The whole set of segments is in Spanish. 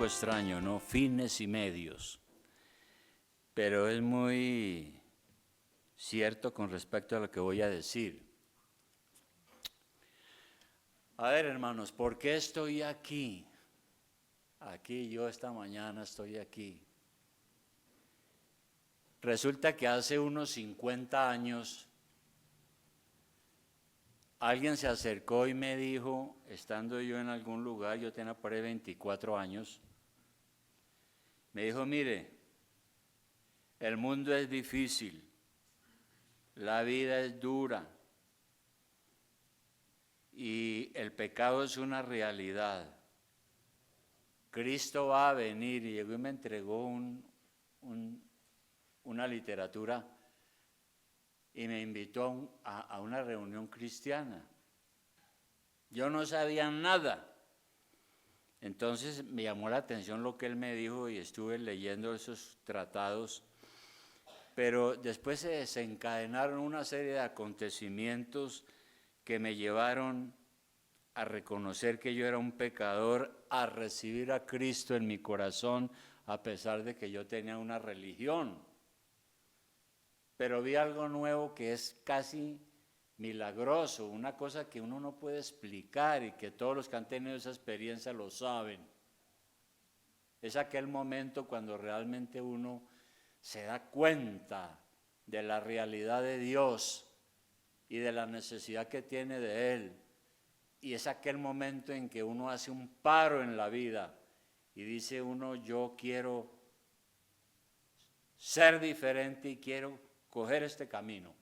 extraño, ¿no? Fines y medios. Pero es muy cierto con respecto a lo que voy a decir. A ver, hermanos, ¿por qué estoy aquí? Aquí yo esta mañana estoy aquí. Resulta que hace unos 50 años alguien se acercó y me dijo, estando yo en algún lugar, yo tenía por ahí 24 años, me dijo, mire, el mundo es difícil, la vida es dura y el pecado es una realidad. Cristo va a venir, y llegó y me entregó una literatura y me invitó a una reunión cristiana. Yo no sabía nada. Entonces me llamó la atención lo que él me dijo y estuve leyendo esos tratados, pero después se desencadenaron una serie de acontecimientos que me llevaron a reconocer que yo era un pecador, a recibir a Cristo en mi corazón, a pesar de que yo tenía una religión. Pero vi algo nuevo que es casi milagroso, una cosa que uno no puede explicar y que todos los que han tenido esa experiencia lo saben. Es aquel momento cuando realmente uno se da cuenta de la realidad de Dios y de la necesidad que tiene de Él. Y es aquel momento en que uno hace un paro en la vida y dice uno, yo quiero ser diferente y quiero coger este camino.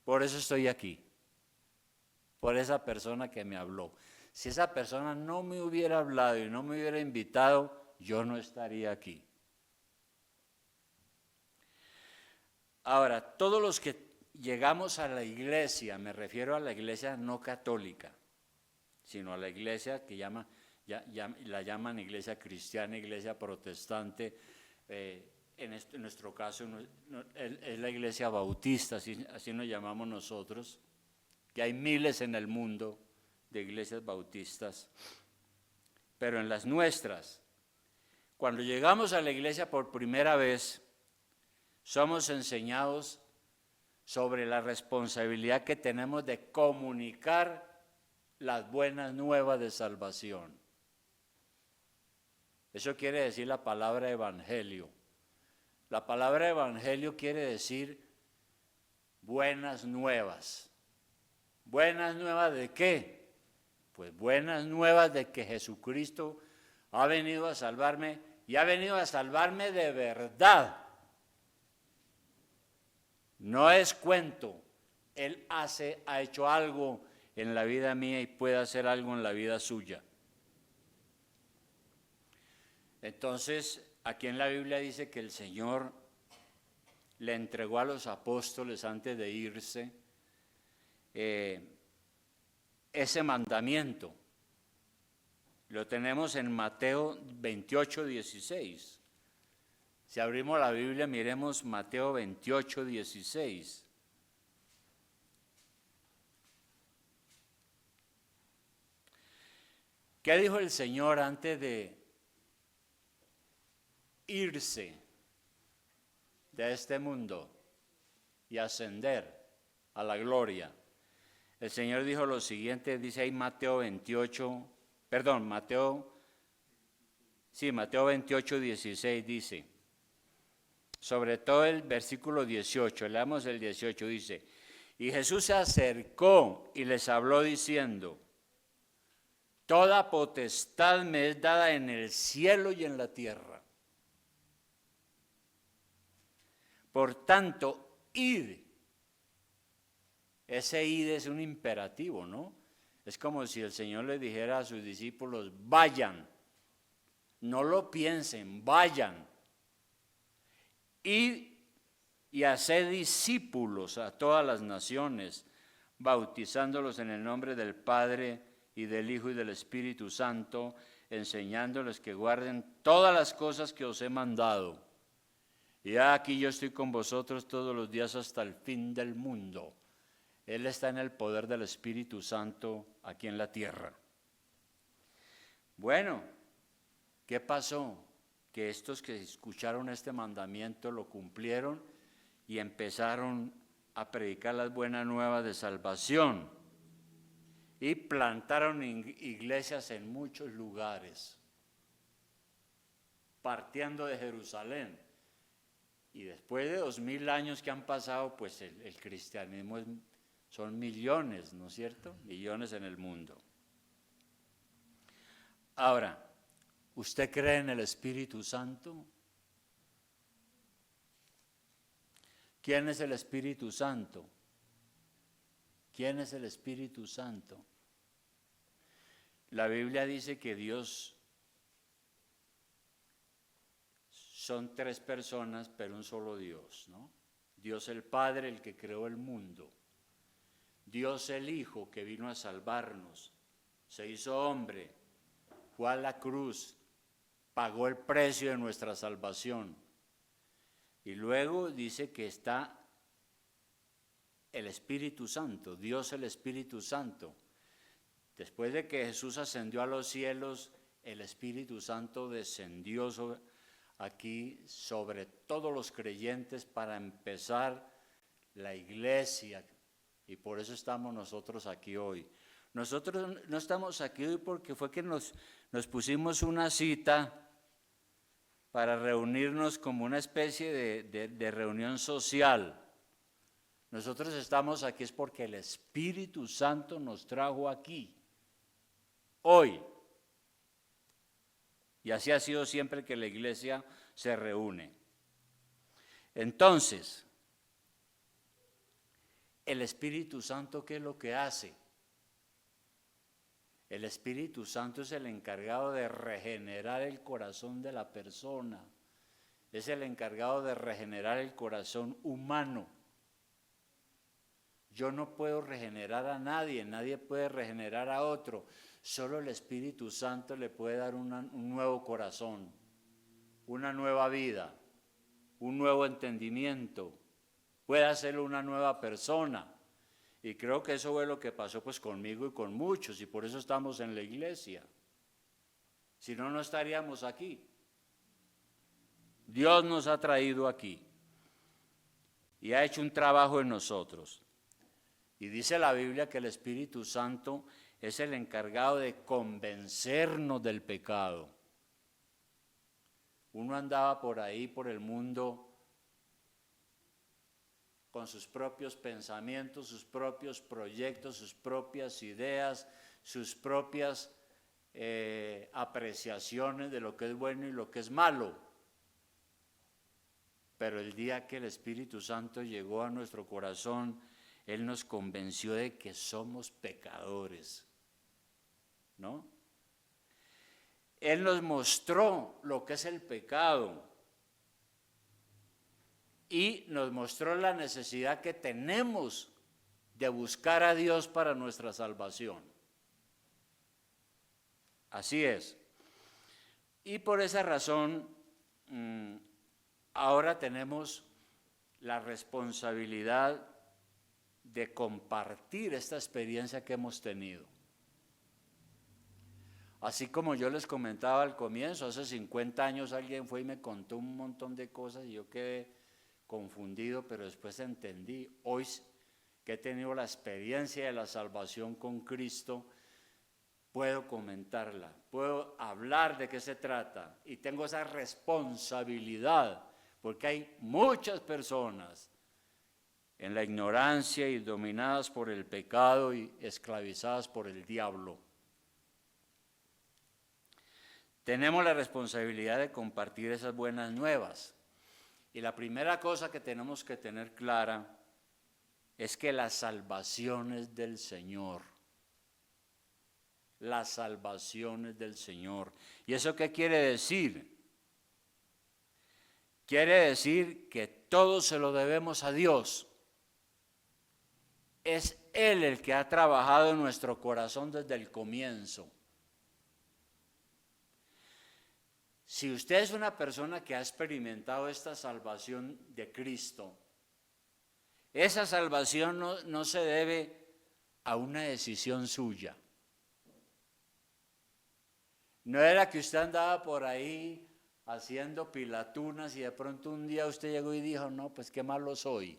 Por eso estoy aquí, por esa persona que me habló. Si esa persona no me hubiera hablado y no me hubiera invitado, yo no estaría aquí. Ahora, todos los que llegamos a la iglesia, me refiero a la iglesia no católica, sino a la iglesia que la llaman iglesia cristiana, iglesia protestante, en nuestro caso es la iglesia bautista, así nos llamamos nosotros, que hay miles en el mundo de iglesias bautistas, pero en las nuestras, cuando llegamos a la iglesia por primera vez, somos enseñados sobre la responsabilidad que tenemos de comunicar las buenas nuevas de salvación. Eso quiere decir la palabra evangelio. La palabra evangelio quiere decir buenas nuevas. ¿Buenas nuevas de qué? Pues buenas nuevas de que Jesucristo ha venido a salvarme y ha venido a salvarme de verdad. No es cuento. Él ha hecho algo en la vida mía y puede hacer algo en la vida suya. Entonces, aquí en la Biblia dice que el Señor le entregó a los apóstoles antes de irse ese mandamiento. Lo tenemos en Mateo 28, 16. Si abrimos la Biblia, miremos Mateo 28, 16. ¿Qué dijo el Señor antes de irse de este mundo y ascender a la gloria? El Señor dijo lo siguiente, dice ahí Mateo 28, Mateo 28, 16 dice, sobre todo el versículo 18, leamos el 18, dice, y Jesús se acercó y les habló diciendo, toda potestad me es dada en el cielo y en la tierra. Por tanto, id. Ese id es un imperativo, ¿no? Es como si el Señor le dijera a sus discípulos, vayan. No lo piensen, vayan. Id y haced discípulos a todas las naciones, bautizándolos en el nombre del Padre y del Hijo y del Espíritu Santo, enseñándoles que guarden todas las cosas que os he mandado. Y aquí yo estoy con vosotros todos los días hasta el fin del mundo. Él está en el poder del Espíritu Santo aquí en la tierra. Bueno, ¿Qué pasó? Que estos que escucharon este mandamiento lo cumplieron y empezaron a predicar las buenas nuevas de salvación y plantaron iglesias en muchos lugares, partiendo de Jerusalén. Y después de 2000 años que han pasado, pues el cristianismo son millones, ¿no es cierto? Millones en el mundo. Ahora, ¿usted cree en el Espíritu Santo? ¿Quién es el Espíritu Santo? ¿Quién es el Espíritu Santo? La Biblia dice que Dios son tres personas, pero un solo Dios, ¿no? Dios el Padre, el que creó el mundo. Dios el Hijo, que vino a salvarnos, se hizo hombre, fue a la cruz, pagó el precio de nuestra salvación. Y luego dice que está el Espíritu Santo, Dios el Espíritu Santo. Después de que Jesús ascendió a los cielos, el Espíritu Santo descendió aquí sobre todos los creyentes para empezar la iglesia. Y por eso estamos nosotros aquí hoy. Nosotros no estamos aquí hoy porque fue que nos pusimos una cita para reunirnos como una especie de reunión social. Nosotros estamos aquí es porque el Espíritu Santo nos trajo aquí, hoy. Y así ha sido siempre que la iglesia se reúne. Entonces, el Espíritu Santo, ¿qué es lo que hace? El Espíritu Santo es el encargado de regenerar el corazón de la persona. Es el encargado de regenerar el corazón humano. Yo no puedo regenerar a nadie, nadie puede regenerar a otro. Solo el Espíritu Santo le puede dar un nuevo corazón, una nueva vida, un nuevo entendimiento. Puede hacerlo una nueva persona. Y creo que eso fue lo que pasó pues conmigo y con muchos, y por eso estamos en la iglesia. Si no, no estaríamos aquí. Dios nos ha traído aquí y ha hecho un trabajo en nosotros. Y dice la Biblia que el Espíritu Santo es el encargado de convencernos del pecado. Uno andaba por ahí, por el mundo, con sus propios pensamientos, sus propios proyectos, sus propias ideas, sus propias apreciaciones de lo que es bueno y lo que es malo. Pero el día que el Espíritu Santo llegó a nuestro corazón, Él nos convenció de que somos pecadores, ¿no? Él nos mostró lo que es el pecado y nos mostró la necesidad que tenemos de buscar a Dios para nuestra salvación. Así es. Y por esa razón, ahora tenemos la responsabilidad de compartir esta experiencia que hemos tenido. Así como yo les comentaba al comienzo, hace 50 años alguien fue y me contó un montón de cosas y yo quedé confundido, pero después entendí. Hoy que he tenido la experiencia de la salvación con Cristo, puedo comentarla, puedo hablar de qué se trata y tengo esa responsabilidad, porque hay muchas personas en la ignorancia y dominadas por el pecado y esclavizadas por el diablo. Tenemos la responsabilidad de compartir esas buenas nuevas. Y la primera cosa que tenemos que tener clara es que la salvación es del Señor. La salvación es del Señor. ¿Y eso qué quiere decir? Quiere decir que todo se lo debemos a Dios. Es Él el que ha trabajado en nuestro corazón desde el comienzo. Si usted es una persona que ha experimentado esta salvación de Cristo, esa salvación no se debe a una decisión suya. No era que usted andaba por ahí haciendo pilatunas y de pronto un día usted llegó y dijo, no, pues qué malo soy,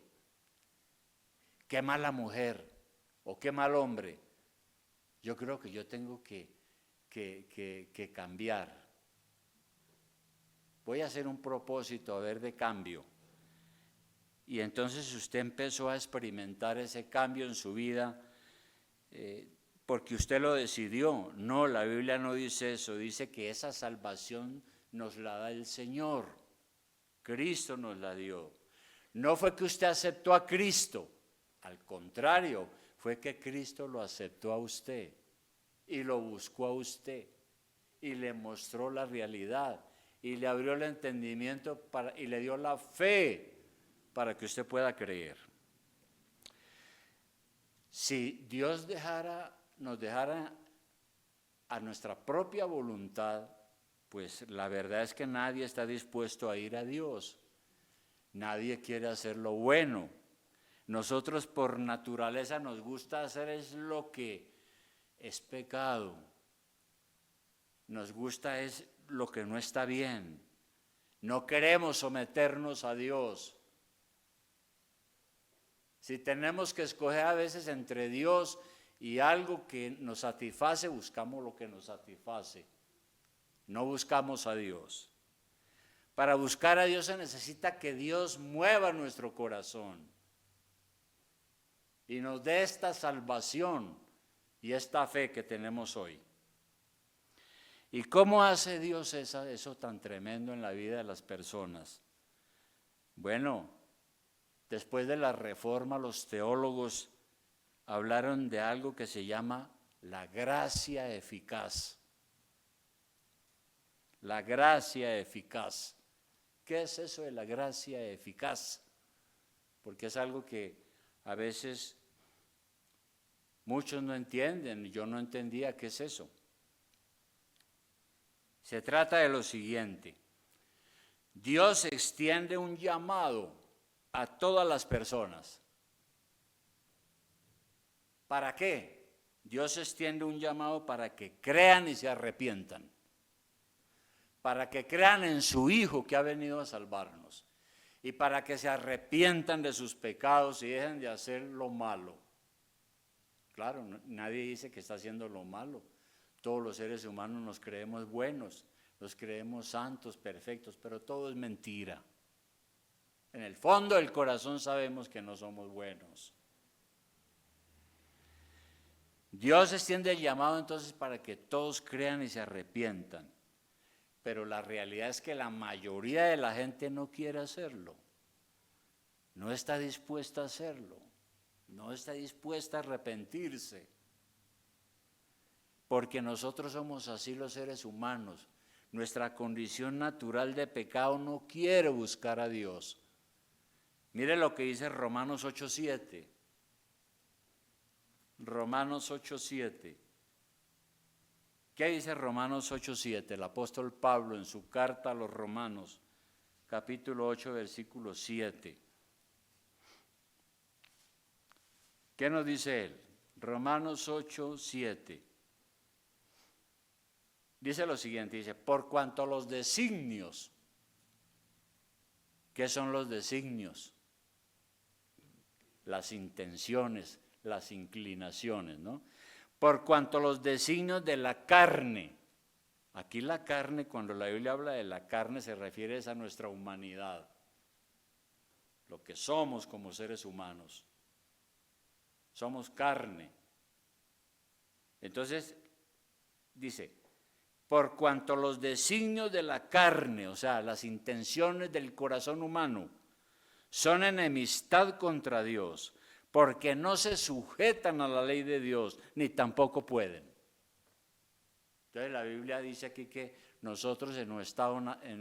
qué mala mujer o qué mal hombre. Yo creo que yo tengo que cambiar. Voy a hacer un propósito a ver de cambio. Y entonces usted empezó a experimentar ese cambio en su vida porque usted lo decidió. No, la Biblia no dice eso, dice que esa salvación nos la da el Señor. Cristo nos la dio. No fue que usted aceptó a Cristo, al contrario, fue que Cristo lo aceptó a usted y lo buscó a usted y le mostró la realidad y le abrió el entendimiento y le dio la fe para que usted pueda creer. Si Dios nos dejara a nuestra propia voluntad, pues la verdad es que nadie está dispuesto a ir a Dios. Nadie quiere hacer lo bueno. Nosotros por naturaleza nos gusta hacer es lo que es pecado. Nos gusta es lo que no está bien. No queremos someternos a Dios. Si tenemos que escoger a veces entre Dios y algo que nos satisface, buscamos lo que nos satisface. No buscamos a Dios. Para buscar a Dios se necesita que Dios mueva nuestro corazón y nos dé esta salvación y esta fe que tenemos hoy. ¿Y cómo hace Dios eso tan tremendo en la vida de las personas? Bueno, después de la Reforma, los teólogos hablaron de algo que se llama la gracia eficaz. La gracia eficaz. ¿Qué es eso de la gracia eficaz? Porque es algo que a veces muchos no entienden, yo no entendía qué es eso. Se trata de lo siguiente: Dios extiende un llamado a todas las personas. ¿Para qué? Dios extiende un llamado para que crean y se arrepientan, para que crean en su Hijo que ha venido a salvarnos y para que se arrepientan de sus pecados y dejen de hacer lo malo. Claro, nadie dice que está haciendo lo malo. Todos los seres humanos nos creemos buenos, nos creemos santos, perfectos, pero todo es mentira. En el fondo del corazón sabemos que no somos buenos. Dios extiende el llamado entonces para que todos crean y se arrepientan. Pero la realidad es que la mayoría de la gente no quiere hacerlo. No está dispuesta a hacerlo. No está dispuesta a arrepentirse. Porque nosotros somos así los seres humanos. Nuestra condición natural de pecado no quiere buscar a Dios. Mire lo que dice Romanos 8:7. Romanos 8:7. ¿Qué dice Romanos 8:7? El apóstol Pablo en su carta a los Romanos, capítulo 8, versículo 7. ¿Qué nos dice él? Romanos 8:7. Dice lo siguiente, dice, por cuanto a los designios. ¿Qué son los designios? Las intenciones, las inclinaciones, ¿no? Por cuanto a los designios de la carne. Aquí la carne, cuando la Biblia habla de la carne, se refiere a nuestra humanidad, lo que somos como seres humanos. Somos carne. Entonces, dice, por cuanto los designios de la carne, o sea, las intenciones del corazón humano, son enemistad contra Dios, porque no se sujetan a la ley de Dios, ni tampoco pueden. Entonces la Biblia dice aquí que nosotros en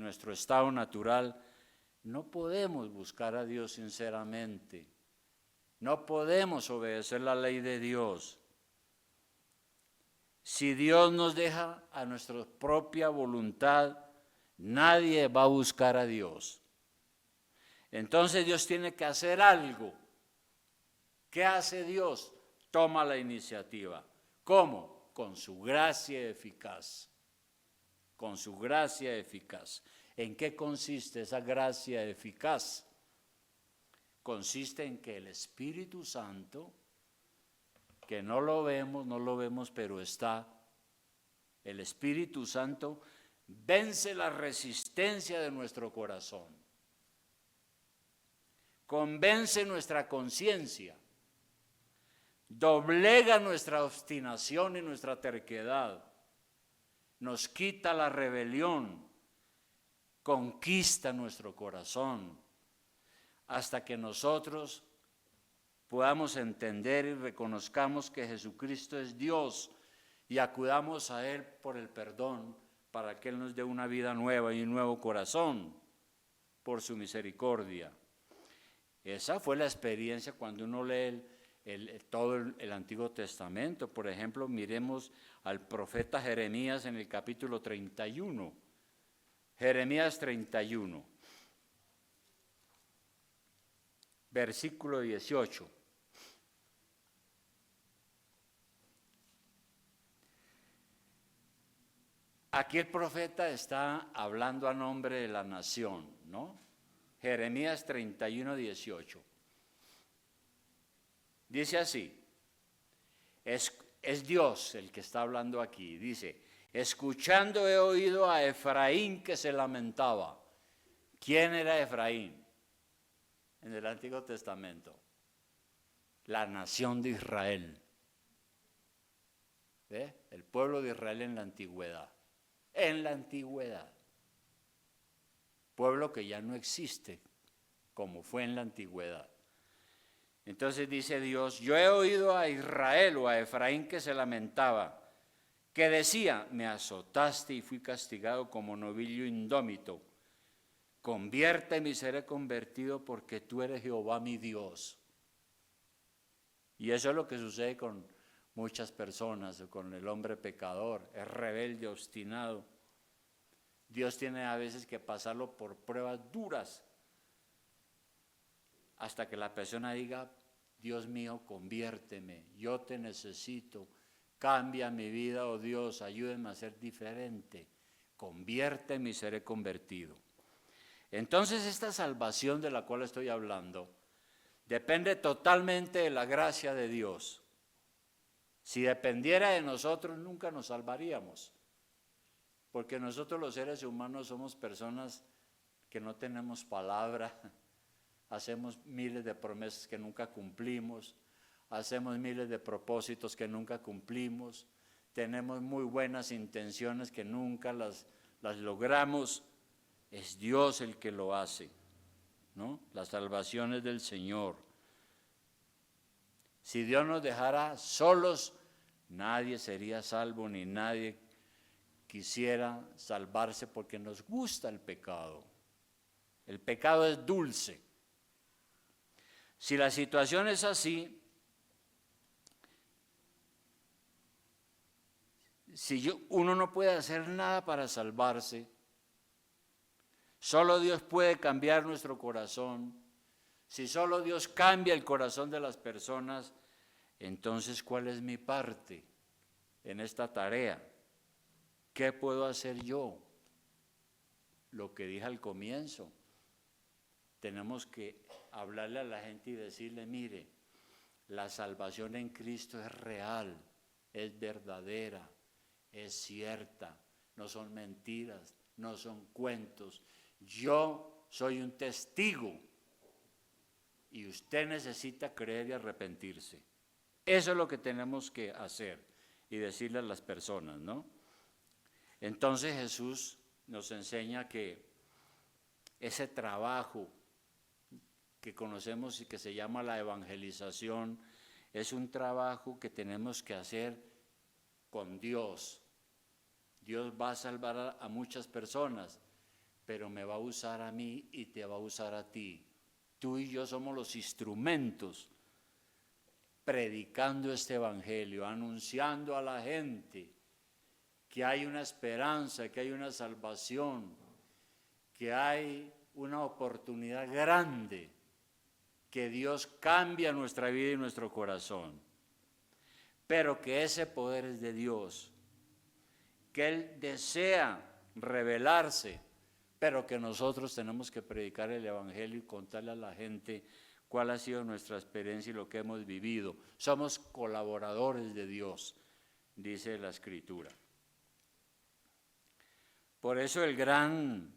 nuestro estado natural no podemos buscar a Dios sinceramente, no podemos obedecer la ley de Dios. Si Dios nos deja a nuestra propia voluntad, nadie va a buscar a Dios. Entonces Dios tiene que hacer algo. ¿Qué hace Dios? Toma la iniciativa. ¿Cómo? Con su gracia eficaz. con su gracia eficaz. ¿En qué consiste esa gracia eficaz? Consiste en que el Espíritu Santo, que no lo vemos, pero está, el Espíritu Santo vence la resistencia de nuestro corazón, convence nuestra conciencia, doblega nuestra obstinación y nuestra terquedad, nos quita la rebelión, conquista nuestro corazón, hasta que nosotros podamos entender y reconozcamos que Jesucristo es Dios y acudamos a Él por el perdón, para que Él nos dé una vida nueva y un nuevo corazón, por su misericordia. Esa fue la experiencia cuando uno lee todo el Antiguo Testamento. Por ejemplo, miremos al profeta Jeremías en el capítulo 31. Jeremías 31, versículo 18. Aquí el profeta está hablando a nombre de la nación, ¿no? Jeremías 31, 18. Dice así, es Dios el que está hablando aquí, dice, escuchando he oído a Efraín que se lamentaba. ¿Quién era Efraín en el Antiguo Testamento? La nación de Israel. ¿Ve? El pueblo de Israel en la antigüedad. En la antigüedad. Pueblo que ya no existe como fue en la antigüedad. Entonces dice Dios, yo he oído a Israel o a Efraín que se lamentaba, que decía, me azotaste y fui castigado como novillo indómito. Conviérteme y seré convertido porque tú eres Jehová mi Dios. Y eso es lo que sucede con muchas personas, con el hombre pecador, es rebelde, obstinado. Dios tiene a veces que pasarlo por pruebas duras hasta que la persona diga, Dios mío, conviérteme, yo te necesito, cambia mi vida, oh Dios, ayúdame a ser diferente, conviérteme y seré convertido. Entonces esta salvación de la cual estoy hablando depende totalmente de la gracia de Dios. Si dependiera de nosotros, nunca nos salvaríamos, porque nosotros los seres humanos somos personas que no tenemos palabra, hacemos miles de promesas que nunca cumplimos, hacemos miles de propósitos que nunca cumplimos, tenemos muy buenas intenciones que nunca las logramos. Es Dios el que lo hace, ¿no? La salvación es del Señor. Si Dios nos dejara solos, nadie sería salvo ni nadie quisiera salvarse porque nos gusta el pecado. El pecado es dulce. Si la situación es así, uno no puede hacer nada para salvarse, solo Dios puede cambiar nuestro corazón. Si solo Dios cambia el corazón de las personas, entonces ¿cuál es mi parte en esta tarea? ¿Qué puedo hacer yo? Lo que dije al comienzo, tenemos que hablarle a la gente y decirle, mire, la salvación en Cristo es real, es verdadera, es cierta, no son mentiras, no son cuentos. Yo soy un testigo y usted necesita creer y arrepentirse. Eso es lo que tenemos que hacer y decirle a las personas, ¿no? Entonces Jesús nos enseña que ese trabajo que conocemos y que se llama la evangelización es un trabajo que tenemos que hacer con Dios. Dios va a salvar a muchas personas, pero me va a usar a mí y te va a usar a ti. Tú y yo somos los instrumentos predicando este evangelio, anunciando a la gente que hay una esperanza, que hay una salvación, que hay una oportunidad grande, que Dios cambia nuestra vida y nuestro corazón, pero que ese poder es de Dios, que Él desea rebelarse, pero que nosotros tenemos que predicar el Evangelio y contarle a la gente cuál ha sido nuestra experiencia y lo que hemos vivido. Somos colaboradores de Dios, dice la Escritura. Por eso el gran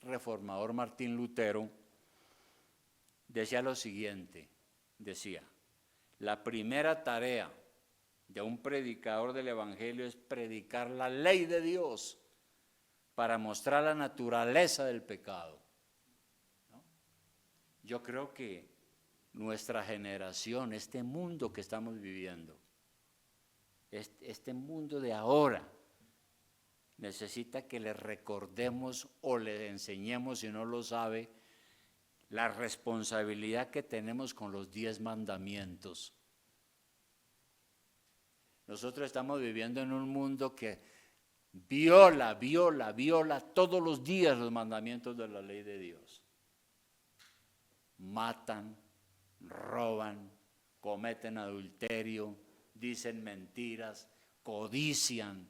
reformador Martín Lutero decía lo siguiente, decía, la primera tarea de un predicador del Evangelio es predicar la ley de Dios para mostrar la naturaleza del pecado, ¿no? Yo creo que nuestra generación, este mundo que estamos viviendo, este mundo de ahora, necesita que le recordemos o le enseñemos, si no lo sabe, la responsabilidad que tenemos con los 10 mandamientos. Nosotros estamos viviendo en un mundo que viola todos los días los mandamientos de la ley de Dios. Matan, roban, cometen adulterio, dicen mentiras, codician,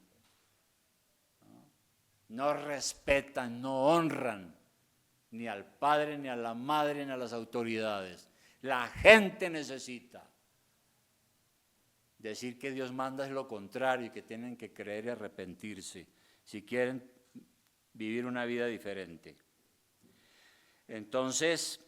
no respetan, no honran ni al padre, ni a la madre, ni a las autoridades. La gente necesita decir que Dios manda es lo contrario y que tienen que creer y arrepentirse si quieren vivir una vida diferente. Entonces,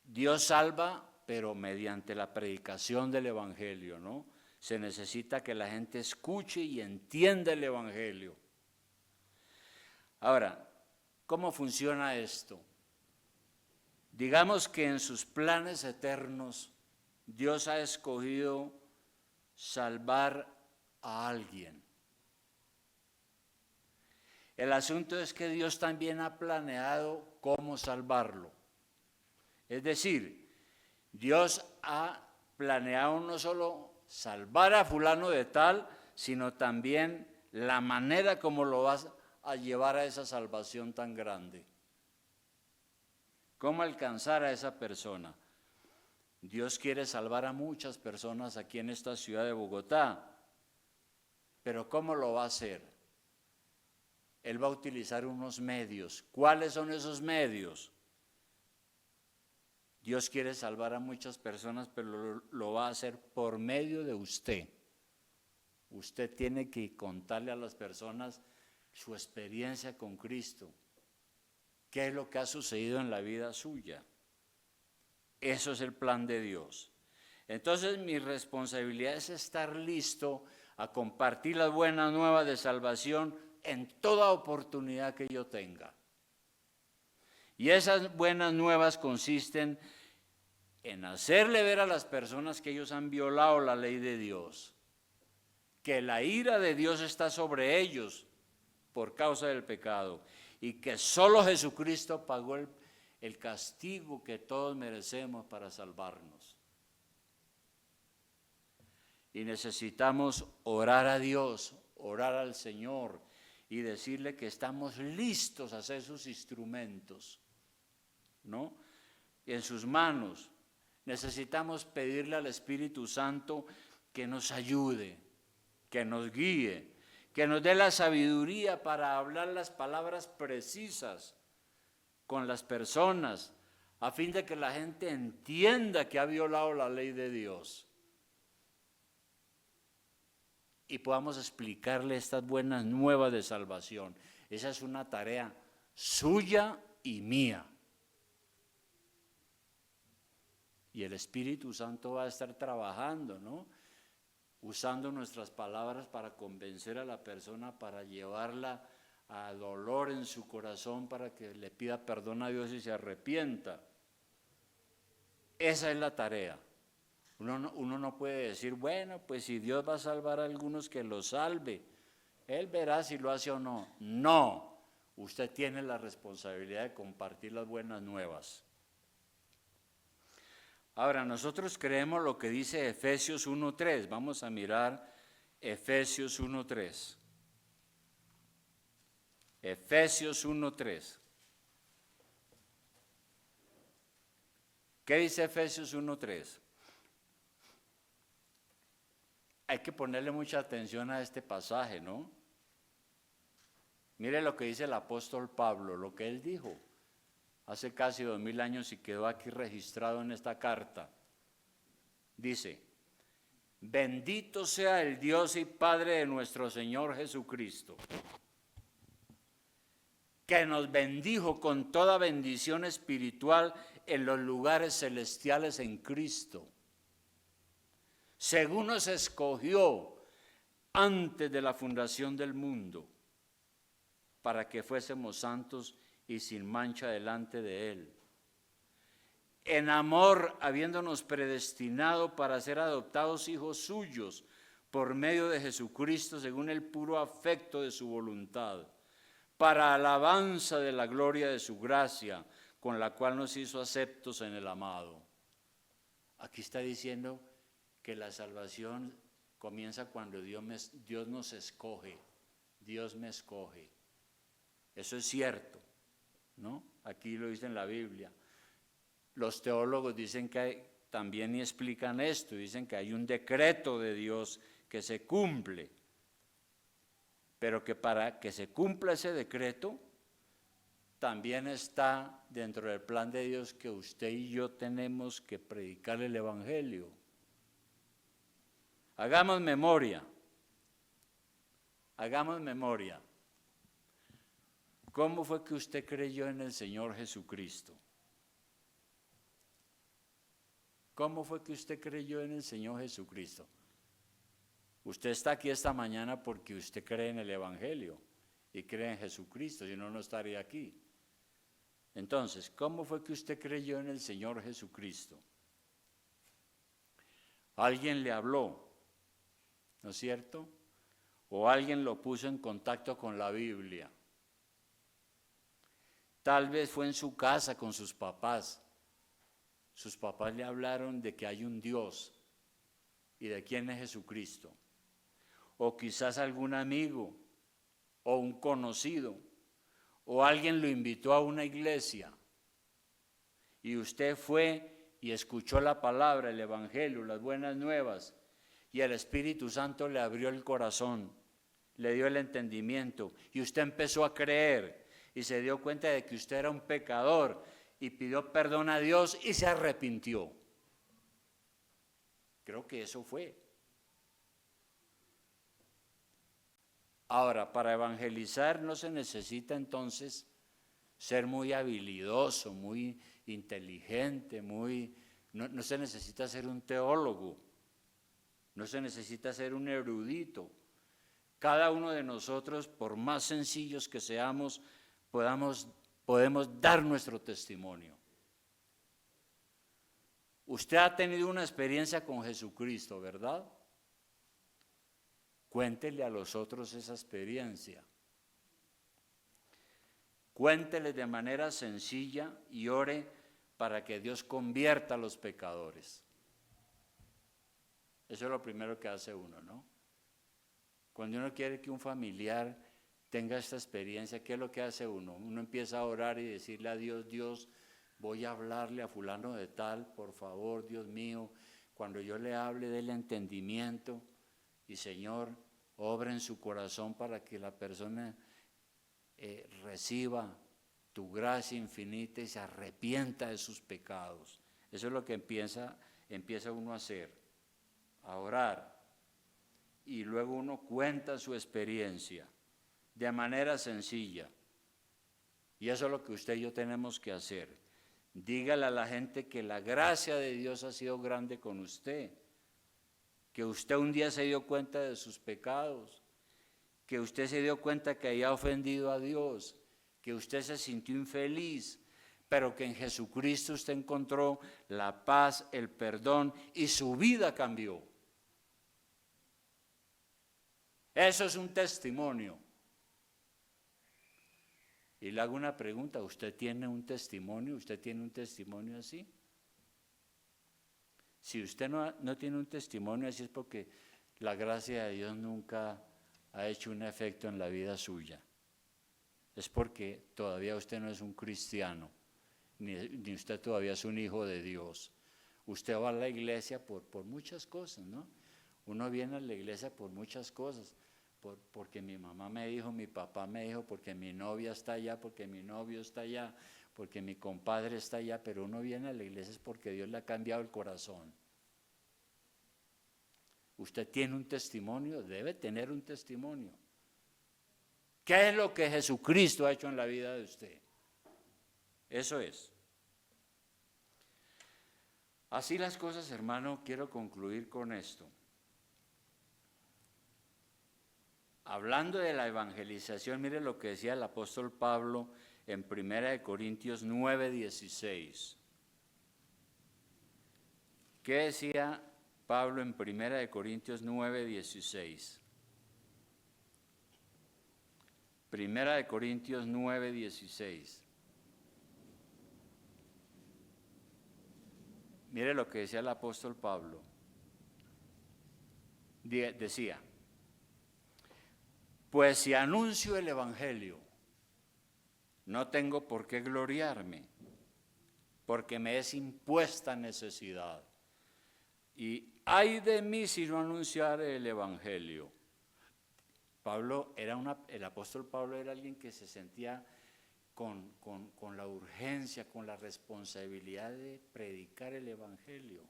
Dios salva, pero mediante la predicación del Evangelio, ¿no? Se necesita que la gente escuche y entienda el Evangelio. Ahora, ¿cómo funciona esto? Digamos que en sus planes eternos Dios ha escogido salvar a alguien. El asunto es que Dios también ha planeado cómo salvarlo. Es decir, Dios ha planeado no solo salvar a fulano de tal, sino también la manera como lo vas a llevar a esa salvación tan grande. ¿Cómo alcanzar a esa persona? Dios quiere salvar a muchas personas aquí en esta ciudad de Bogotá, pero ¿cómo lo va a hacer? Él va a utilizar unos medios. ¿Cuáles son esos medios? Dios quiere salvar a muchas personas, pero lo va a hacer por medio de usted. Usted tiene que contarle a las personas su experiencia con Cristo. ¿Qué es lo que ha sucedido en la vida suya? Eso es el plan de Dios. Entonces mi responsabilidad es estar listo a compartir las buenas nuevas de salvación en toda oportunidad que yo tenga. Y esas buenas nuevas consisten en hacerle ver a las personas que ellos han violado la ley de Dios, que la ira de Dios está sobre ellos por causa del pecado y que solo Jesucristo pagó el castigo que todos merecemos para salvarnos. Y necesitamos orar a Dios, orar al Señor y decirle que estamos listos a ser sus instrumentos, ¿no? En sus manos. Necesitamos pedirle al Espíritu Santo que nos ayude, que nos guíe, que nos dé la sabiduría para hablar las palabras precisas con las personas, a fin de que la gente entienda que ha violado la ley de Dios. Y podamos explicarle estas buenas nuevas de salvación. Esa es una tarea suya y mía. Y el Espíritu Santo va a estar trabajando, ¿no? Usando nuestras palabras para convencer a la persona, para llevarla a dolor en su corazón, para que le pida perdón a Dios y se arrepienta. Esa es la tarea. Uno no puede decir, bueno, pues si Dios va a salvar a algunos, que los salve. Él verá si lo hace o no. No, usted tiene la responsabilidad de compartir las buenas nuevas. Ahora, nosotros creemos lo que dice Efesios 1:3. Vamos a mirar Efesios 1:3. Efesios 1:3. ¿Qué dice Efesios 1:3? hay que ponerle mucha atención a este pasaje, ¿no? Mire lo que dice el apóstol Pablo, lo que él dijo hace casi 2000 años y quedó aquí registrado en esta carta. Dice: bendito sea el Dios y Padre de nuestro Señor Jesucristo, que nos bendijo con toda bendición espiritual en los lugares celestiales en Cristo, según nos escogió antes de la fundación del mundo, para que fuésemos santos y sin mancha delante de Él. En amor, habiéndonos predestinado para ser adoptados hijos suyos por medio de Jesucristo, según el puro afecto de su voluntad, para alabanza de la gloria de su gracia, con la cual nos hizo aceptos en el amado. Aquí está diciendo que la salvación comienza cuando Dios nos escoge. Dios me escoge. Eso es cierto, ¿no? Aquí lo dice en la Biblia. Los teólogos dicen que también explican esto, dicen que hay un decreto de Dios que se cumple, pero que para que se cumpla ese decreto, también está dentro del plan de Dios que usted y yo tenemos que predicar el Evangelio. Hagamos memoria. ¿Cómo fue que usted creyó en el Señor Jesucristo? ¿Cómo fue que usted creyó en el Señor Jesucristo? Usted está aquí esta mañana porque usted cree en el Evangelio y cree en Jesucristo, si no, no estaría aquí. Entonces, ¿cómo fue que usted creyó en el Señor Jesucristo? Alguien le habló, ¿no es cierto? O alguien lo puso en contacto con la Biblia. Tal vez fue en su casa con sus papás. Sus papás le hablaron de que hay un Dios y de quién es Jesucristo. O quizás algún amigo o un conocido o alguien lo invitó a una iglesia y usted fue y escuchó la palabra, el Evangelio, las buenas nuevas, y el Espíritu Santo le abrió el corazón, le dio el entendimiento y usted empezó a creer y se dio cuenta de que usted era un pecador y pidió perdón a Dios y se arrepintió. Creo que eso fue. Ahora, para evangelizar no se necesita entonces ser muy habilidoso, muy inteligente, no se necesita ser un teólogo, no se necesita ser un erudito. Cada uno de nosotros, por más sencillos que seamos, podemos dar nuestro testimonio. Usted ha tenido una experiencia con Jesucristo, ¿verdad? Cuéntele a los otros esa experiencia. Cuéntele de manera sencilla y ore para que Dios convierta a los pecadores. Eso es lo primero que hace uno, ¿no? Cuando uno quiere que un familiar tenga esta experiencia, ¿qué es lo que hace uno? Uno empieza a orar y decirle a Dios: Dios, voy a hablarle a fulano de tal, por favor, Dios mío, cuando yo le hable, déle entendimiento y, Señor, obra en su corazón para que la persona reciba tu gracia infinita y se arrepienta de sus pecados. Eso es lo que empieza uno a hacer, a orar, y luego uno cuenta su experiencia de manera sencilla. Y eso es lo que usted y yo tenemos que hacer. Dígale a la gente que la gracia de Dios ha sido grande con usted, que usted un día se dio cuenta de sus pecados, que usted se dio cuenta que había ofendido a Dios, que usted se sintió infeliz, pero que en Jesucristo usted encontró la paz, el perdón y su vida cambió. Eso es un testimonio. Y le hago una pregunta: ¿usted tiene un testimonio? ¿Usted tiene un testimonio así? Si usted no tiene un testimonio así, es porque la gracia de Dios nunca ha hecho un efecto en la vida suya. Es porque todavía usted no es un cristiano, ni usted todavía es un hijo de Dios. Usted va a la iglesia por muchas cosas, ¿no? Uno viene a la iglesia por muchas cosas, porque mi mamá me dijo, mi papá me dijo, porque mi novia está allá, porque mi novio está allá, porque mi compadre está allá, pero uno viene a la iglesia es porque Dios le ha cambiado el corazón. Usted tiene un testimonio, debe tener un testimonio. ¿Qué es lo que Jesucristo ha hecho en la vida de usted? Eso es. Así las cosas, hermano, quiero concluir con esto. Hablando de la evangelización, mire lo que decía el apóstol Pablo en 1 Corintios 9:16. ¿Qué decía Pablo en 1 Corintios 9:16? 1 Corintios 9:16. Mire lo que decía el apóstol Pablo. Decía, pues si anuncio el evangelio, no tengo por qué gloriarme, porque me es impuesta necesidad. Y ay de mí si no anunciare el evangelio. El apóstol Pablo era alguien que se sentía con la urgencia, con la responsabilidad de predicar el evangelio,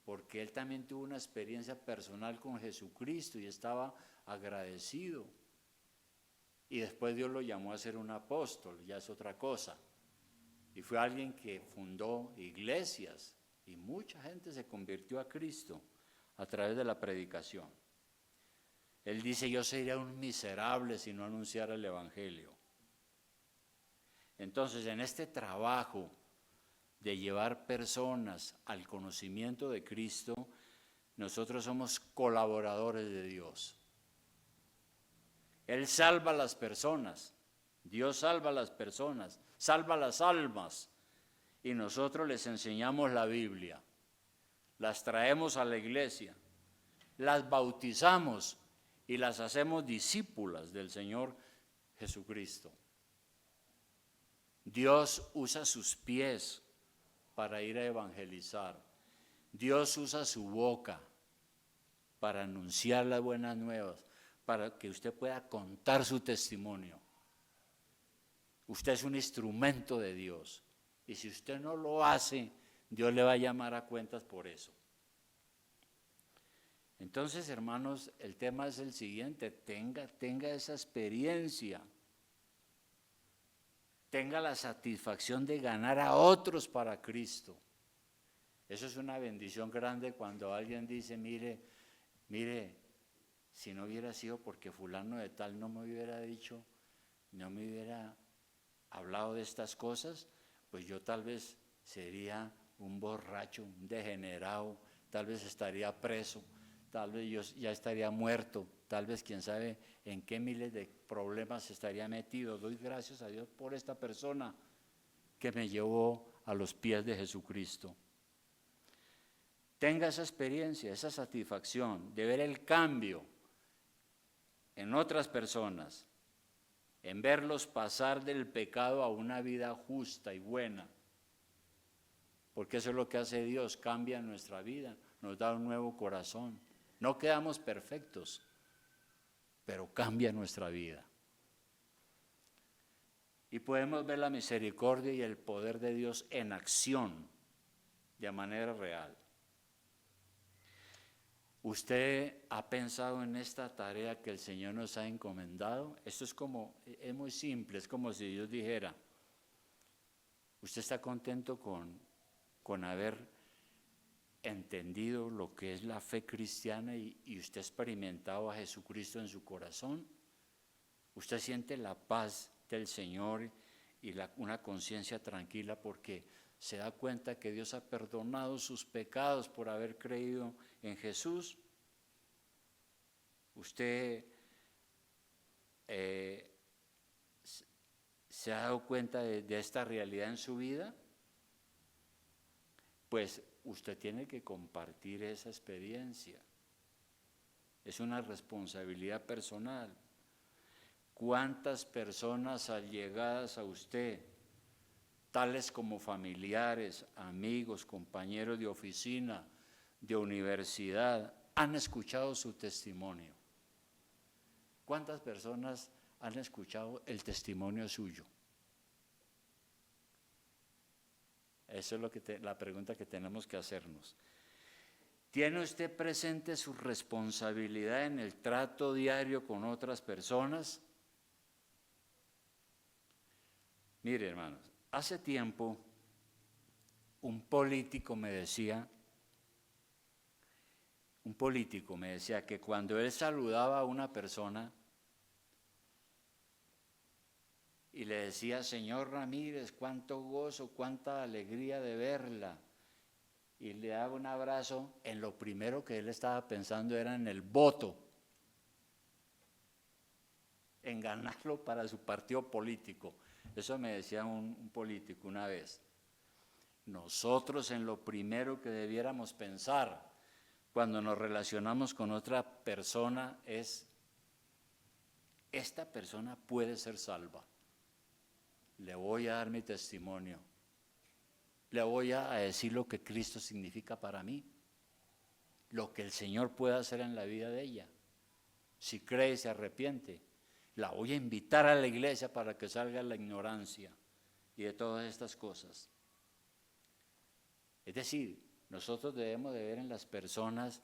porque él también tuvo una experiencia personal con Jesucristo y estaba agradecido. Y después Dios lo llamó a ser un apóstol, ya es otra cosa. Y fue alguien que fundó iglesias y mucha gente se convirtió a Cristo a través de la predicación. Él dice, yo sería un miserable si no anunciara el evangelio. Entonces, en este trabajo de llevar personas al conocimiento de Cristo, nosotros somos colaboradores de Dios. Él salva a las personas, Dios salva a las personas, salva las almas, y nosotros les enseñamos la Biblia, las traemos a la iglesia, las bautizamos y las hacemos discípulas del Señor Jesucristo. Dios usa sus pies para ir a evangelizar. Dios usa su boca para anunciar las buenas nuevas, para que usted pueda contar su testimonio. Usted es un instrumento de Dios. Y si usted no lo hace, Dios le va a llamar a cuentas por eso. Entonces, hermanos, el tema es el siguiente: tenga esa experiencia. Tenga la satisfacción de ganar a otros para Cristo. Eso es una bendición grande cuando alguien dice, mire, si no hubiera sido porque fulano de tal no me hubiera dicho, no me hubiera hablado de estas cosas, pues yo tal vez sería un borracho, un degenerado, tal vez estaría preso, tal vez yo ya estaría muerto, tal vez quién sabe en qué miles de problemas estaría metido. Doy gracias a Dios por esta persona que me llevó a los pies de Jesucristo. Tenga esa experiencia, esa satisfacción de ver el cambio en otras personas, en verlos pasar del pecado a una vida justa y buena, porque eso es lo que hace Dios, cambia nuestra vida, nos da un nuevo corazón. No quedamos perfectos, pero cambia nuestra vida. Y podemos ver la misericordia y el poder de Dios en acción, de manera real. ¿Usted ha pensado en esta tarea que el Señor nos ha encomendado? Esto es muy simple, es como si Dios dijera, ¿usted está contento con haber entendido lo que es la fe cristiana y usted ha experimentado a Jesucristo en su corazón? ¿Usted siente la paz del Señor y una conciencia tranquila porque se da cuenta que Dios ha perdonado sus pecados por haber creído en Jesús? ¿Usted se ha dado cuenta de esta realidad en su vida? Pues usted tiene que compartir esa experiencia. Es una responsabilidad personal. ¿Cuántas personas allegadas a usted, tales como familiares, amigos, compañeros de oficina, de universidad, han escuchado su testimonio? ¿Cuántas personas han escuchado el testimonio suyo? Eso es la pregunta que tenemos que hacernos. ¿Tiene usted presente su responsabilidad en el trato diario con otras personas? Mire, hermanos, hace tiempo un político me decía que cuando él saludaba a una persona y le decía, señor Ramírez, cuánto gozo, cuánta alegría de verla, y le daba un abrazo, en lo primero que él estaba pensando era en el voto, en ganarlo para su partido político. Eso me decía un político una vez. Nosotros en lo primero que debiéramos pensar cuando nos relacionamos con otra persona es, esta persona puede ser salva. Le voy a dar mi testimonio. Le voy a decir lo que Cristo significa para mí, lo que el Señor puede hacer en la vida de ella. Si cree y se arrepiente, la voy a invitar a la iglesia para que salga de la ignorancia y de todas estas cosas. Es decir, nosotros debemos de ver en las personas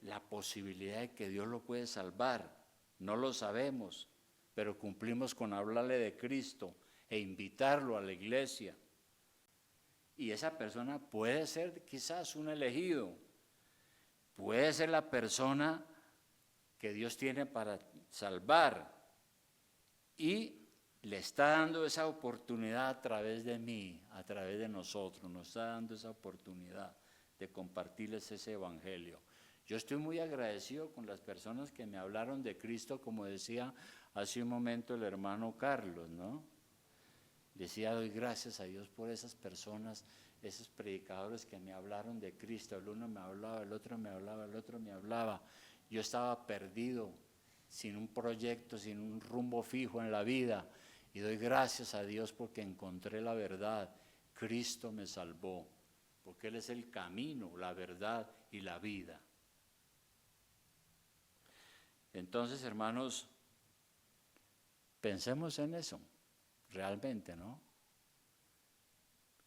la posibilidad de que Dios lo puede salvar. No lo sabemos, pero cumplimos con hablarle de Cristo e invitarlo a la iglesia. Y esa persona puede ser quizás un elegido, puede ser la persona que Dios tiene para salvar y le está dando esa oportunidad a través de mí, a través de nosotros, nos está dando esa oportunidad de compartirles ese evangelio. Yo estoy muy agradecido con las personas que me hablaron de Cristo, como decía hace un momento el hermano Carlos, ¿no? Decía, doy gracias a Dios por esas personas, esos predicadores que me hablaron de Cristo. El uno me hablaba, el otro me hablaba, el otro me hablaba. Yo estaba perdido, sin un proyecto, sin un rumbo fijo en la vida. Y doy gracias a Dios porque encontré la verdad. Cristo me salvó, porque Él es el camino, la verdad y la vida. Entonces, hermanos, pensemos en eso. Realmente, ¿no?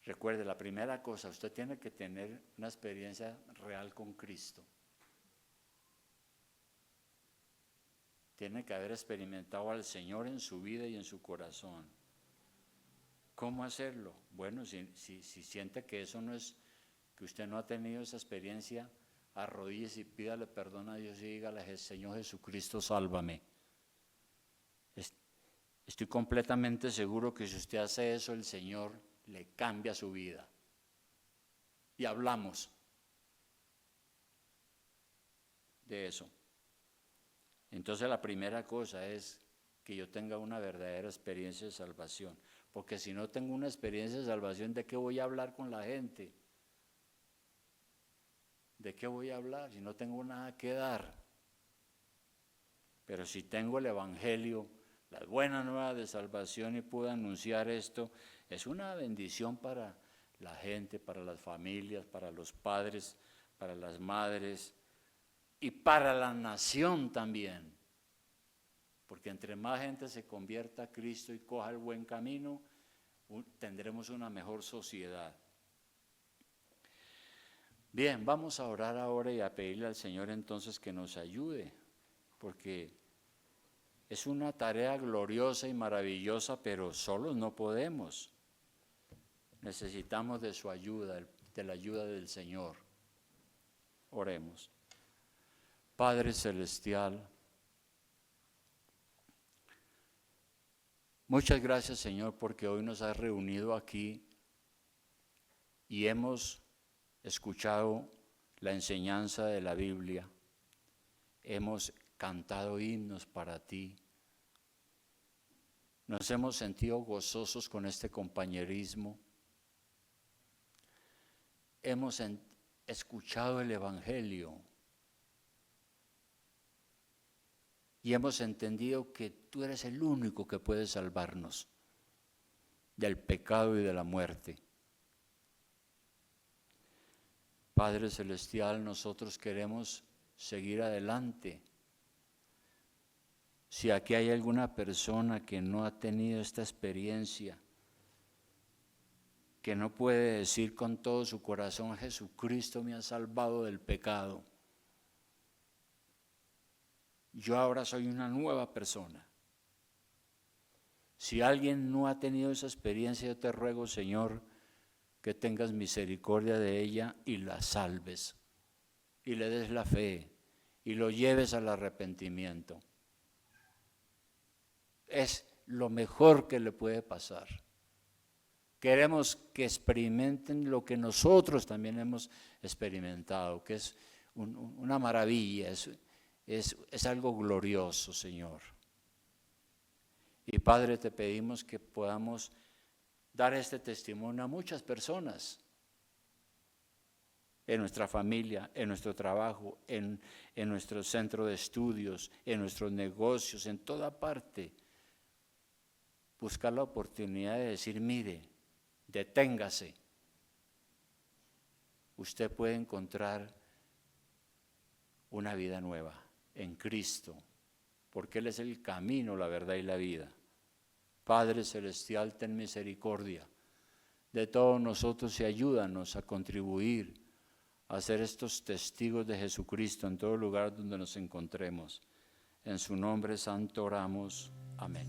Recuerde, la primera cosa, usted tiene que tener una experiencia real con Cristo. Tiene que haber experimentado al Señor en su vida y en su corazón. ¿Cómo hacerlo? Bueno, si siente que eso no es, que usted no ha tenido esa experiencia, arrodíllese y pídale perdón a Dios y dígale, Señor Jesucristo, sálvame. Estoy completamente seguro que si usted hace eso, el Señor le cambia su vida. Y hablamos de eso. Entonces la primera cosa es que yo tenga una verdadera experiencia de salvación. Porque si no tengo una experiencia de salvación, ¿de qué voy a hablar con la gente? ¿De qué voy a hablar si no tengo nada que dar? Pero si tengo el Evangelio, las buenas nuevas de salvación y puedo anunciar esto, es una bendición para la gente, para las familias, para los padres, para las madres y para la nación también. Porque entre más gente se convierta a Cristo y coja el buen camino, tendremos una mejor sociedad. Bien, vamos a orar ahora y a pedirle al Señor entonces que nos ayude, porque es una tarea gloriosa y maravillosa, pero solos no podemos. Necesitamos de su ayuda, de la ayuda del Señor. Oremos. Padre Celestial, muchas gracias, Señor, porque hoy nos has reunido aquí y hemos escuchado la enseñanza de la Biblia. Hemos cantado himnos para ti. Nos hemos sentido gozosos con este compañerismo. Hemos escuchado el Evangelio y hemos entendido que tú eres el único que puede salvarnos del pecado y de la muerte. Padre Celestial, nosotros queremos seguir adelante. Si aquí hay alguna persona que no ha tenido esta experiencia, que no puede decir con todo su corazón, Jesucristo me ha salvado del pecado, yo ahora soy una nueva persona. Si alguien no ha tenido esa experiencia, yo te ruego, Señor, que tengas misericordia de ella y la salves, y le des la fe, y lo lleves al arrepentimiento. Es lo mejor que le puede pasar. Queremos que experimenten lo que nosotros también hemos experimentado, que es una maravilla, es algo glorioso, Señor. Y Padre, te pedimos que podamos dar este testimonio a muchas personas, en nuestra familia, en nuestro trabajo, en nuestro centro de estudios, en nuestros negocios, en toda parte. Buscar la oportunidad de decir, mire, deténgase. Usted puede encontrar una vida nueva en Cristo, porque Él es el camino, la verdad y la vida. Padre Celestial, ten misericordia de todos nosotros y ayúdanos a contribuir a ser estos testigos de Jesucristo en todo lugar donde nos encontremos. En su nombre santo oramos. Amén.